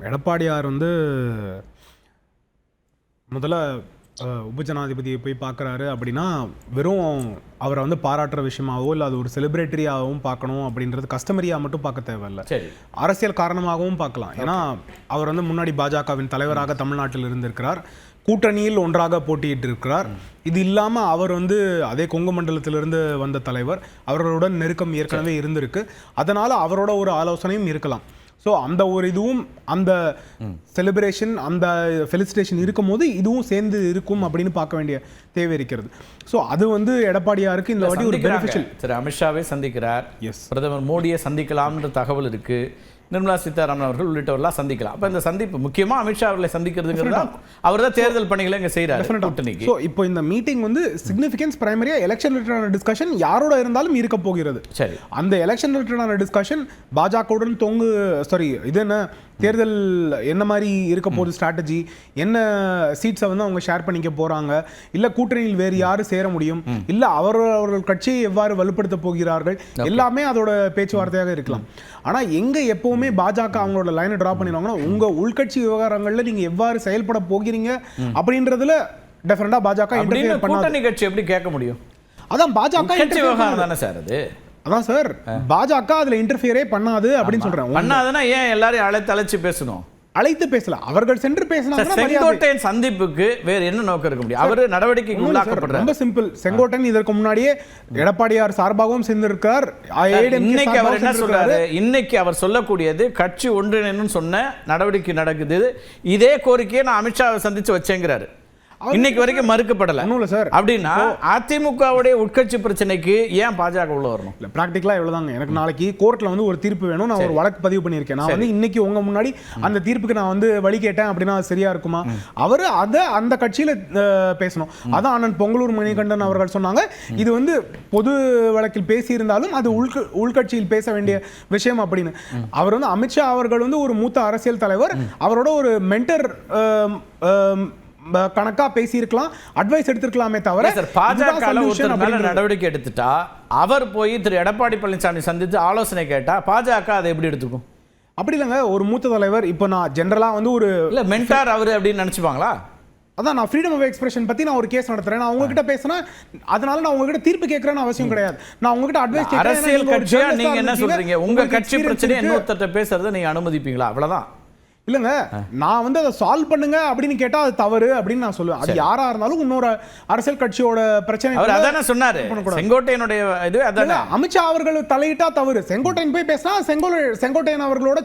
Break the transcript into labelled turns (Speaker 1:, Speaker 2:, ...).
Speaker 1: எடப்பாடியார் வந்து முதல்ல உபஜனாதிபதியை போய் பார்க்குறாரு அப்படின்னா வெறும் அவரை வந்து பாராட்டுற விஷயமாவோ இல்லை அது ஒரு செலிப்ரேட்டரியாகவும் பார்க்கணும் அப்படின்றது கஸ்டமரியாக மட்டும் பார்க்க தேவையில்லை, அரசியல் காரணமாகவும் பார்க்கலாம். ஏன்னா அவர் வந்து முன்னாடி பாஜகவின் தலைவராக தமிழ்நாட்டில் இருந்திருக்கிறார், கூட்டணியில் ஒன்றாக போட்டியிட்டு இருக்கிறார். இது இல்லாமல் அவர் வந்து அதே கொங்கு மண்டலத்திலிருந்து வந்த தலைவர், அவர்களுடன் நெருக்கம் ஏற்கனவே இருந்திருக்கு. அதனால் அவரோட ஒரு ஆலோசனையும் இருக்கலாம். ஸோ அந்த ஒரு இதுவும் அந்த செலிப்ரேஷன் அந்த ஃபெலிசிட்டேஷன் இருக்கும் போது இதுவும் சேர்ந்து இருக்கும் அப்படின்னு பார்க்க வேண்டிய தேவை இருக்கிறது. ஸோ அது வந்து எடப்பாடியாருக்கு இந்த வாட்டி ஒரு பெனிஃபிஷியல்.
Speaker 2: திரு அமித்ஷாவை சந்திக்கிறார், பிரதமர் மோடியை சந்திக்கலாம்ன்ற தகவல் இருக்கு, நிர்மலா சீதாராமன் அவர்கள் உள்ளிட்டவர்களாம் சந்திக்கலாம். அப்போ இந்த சந்திப்பு முக்கியமாக அமித்ஷா அவர்களை சந்திக்கிறதுங்கிறதா அவர் தான் தேர்தல் பணிகளை இங்கே செய்கிறார் கூட்டணிக்கு.
Speaker 1: ஸோ இப்போ இந்த மீட்டிங் வந்து சிக்னிஃபிகன்ஸ் பிரைமரியாக எலெக்ஷன் ரிலேட்டடான டிஸ்கஷன் யாரோட இருந்தாலும் இருக்க போகிறது.
Speaker 2: சரி,
Speaker 1: அந்த எலெக்ஷன் ரிலேட்டடான டிஸ்கஷன் பாஜகவுடன் இது என்ன தேர்தல் என்ன மாதிரி இருக்க போகுது, ஸ்ட்ராட்டஜி என்ன, சீட்ஸை வந்து அவங்க ஷேர் பண்ணிக்க போகிறாங்க, இல்லை கூட்டணியில் வேறு யார் சேர முடியும், இல்லை அவர்கள் கட்சியை எவ்வாறு வலுப்படுத்த போகிறார்கள், எல்லாமே அதோட பேச்சுவார்த்தையாக இருக்கலாம். ஆனால் எங்கே எப்போவுமே பாஜக அவங்களோட லைனை ட்ரா பண்ணிடுவாங்கன்னா உங்கள் உள்கட்சி விவகாரங்களில் நீங்கள் எவ்வாறு செயல்பட போகிறீங்க அப்படின்றதுல டெஃபரெண்டாக பாஜக இன்டர்ஃபியர் பண்ணாது.
Speaker 2: கூட்டணி கட்சி எப்படி கேட்க முடியும்?
Speaker 1: அதான் பாஜக
Speaker 2: விவகாரம் தானே சார் அது.
Speaker 1: அதான் சார், பாஜக அதுல இன்டர்ஃபியரே பண்ணாது அப்படின்னு சொல்றேன்.
Speaker 2: பண்ணாதுன்னா ஏன் எல்லாரையும் அழைத்து பேசணும்?
Speaker 1: அழைத்து பேசல, அவர்கள் சென்று பேசினாங்க.
Speaker 2: செங்கோட்டையன் சந்திப்புக்கு வேற என்ன நோக்கம் இருக்க முடியும்? அவர் நடவடிக்கைக்கு உள்ளாக்கப்படுறார்.
Speaker 1: ரொம்ப சிம்பிள். செங்கோட்டையன் இதற்கு முன்னாடியே எடப்பாடியார் சார்பாகவும் சென்றிருக்கார்.
Speaker 2: இன்னைக்கு அவர் என்ன சொல்றாரு? இன்னைக்கு அவர் சொல்லக்கூடியது கட்சி ஒன்றிணைன்னு சொன்ன நடவடிக்கை நடக்குது, இதே கோரிக்கையை நான் அமித்ஷாவை சந்திச்சு வச்சேங்கிறாரு. இன்னைக்கு வரைக்கும் மறுக்கப்படல சார். அப்படின்னா அதிமுகவுடைய உட்கட்சி பிரச்சனைக்கு ஏன் பாஜக உள்ள வரணும்?
Speaker 1: இல்ல, பிராக்டிகலா இவ்வளவுதாங்க. எனக்கு நாளைக்கு கோர்ட்ல வந்து ஒரு தீர்ப்பு வேணும், நான் ஒரு வழக்கு பதிவு பண்ணியிருக்கேன். நான் வந்து இன்னைக்கு உங்க முன்னாடி அந்த தீர்ப்புக்கு நான் வந்து வழி கேட்டேன் அப்படின்னா சரியா இருக்குமா? அவர் அந்த கட்சியில பேசணும். அதான் அண்ணன் பொங்கலூர் மணிகண்டன் அவர்கள் சொன்னாங்க, இது வந்து பொது வழக்கில் பேசியிருந்தாலும் அது உள்கட்சியில் பேச வேண்டிய விஷயம் அப்படின்னு. அவர் வந்து அமித்ஷா அவர்கள் வந்து ஒரு மூத்த அரசியல் தலைவர், அவரோட ஒரு மென்டர் கணக்கா பேசி இருக்கலாம், அட்வைஸ் எடுத்திருக்கலாமே தவிர
Speaker 2: பாஜக நடவடிக்கை எடுத்துட்டா அவர் போய் திரு எடப்பாடி பழனிசாமி சந்தித்து ஆலோசனை கேட்டா பாஜக அதை எப்படி எடுத்துக்கும்?
Speaker 1: அப்படி இல்லைங்க. ஒரு மூத்த தலைவர், இப்போ நான் ஜெனரலா வந்து ஒரு
Speaker 2: இல்ல மென்டார் அவரு அப்படின்னு நினைச்சுப்பாங்களா?
Speaker 1: அதான் நான் ஃப்ரீடம் ஆஃப் எக்ஸ்பிரஷன் பத்தி நான் ஒரு கேஸ் நடத்துறேன், நான் உங்ககிட்ட பேசினா அதனால நான் உங்ககிட்ட தீர்ப்பு கேட்கறேன்னு அவசியம் கிடையாது. நான் உங்ககிட்ட அட்வைஸ் கேட்கறேன்.
Speaker 2: அரசியல் கட்சியா நீங்க என்ன சொல்றீங்க? உங்க கட்சி பிரச்சனை இன்னொருத்தட்ட பேசுறதை நீங்க அனுமதிப்பீங்களா? அவ்வளவுதான்.
Speaker 1: இல்லைங்க, நான் வந்து அதை சால்வ் பண்ணுங்க அப்படின்னு கேட்டா அது தவறு அப்படின்னு நான் சொல்லுவேன். அது யாரா இருந்தாலும் இன்னொரு அரசியல் கட்சியோட பிரச்சனை.
Speaker 2: அவர் அதானே சொன்னாரு, செங்கோட்டையனுடைய இது அதானே.
Speaker 1: அமித்ஷா அவர்கள் தலையிட்டா தவறு. செங்கோட்டையன் போய் பேசினா செங்கோட்டையன் அவர்களோட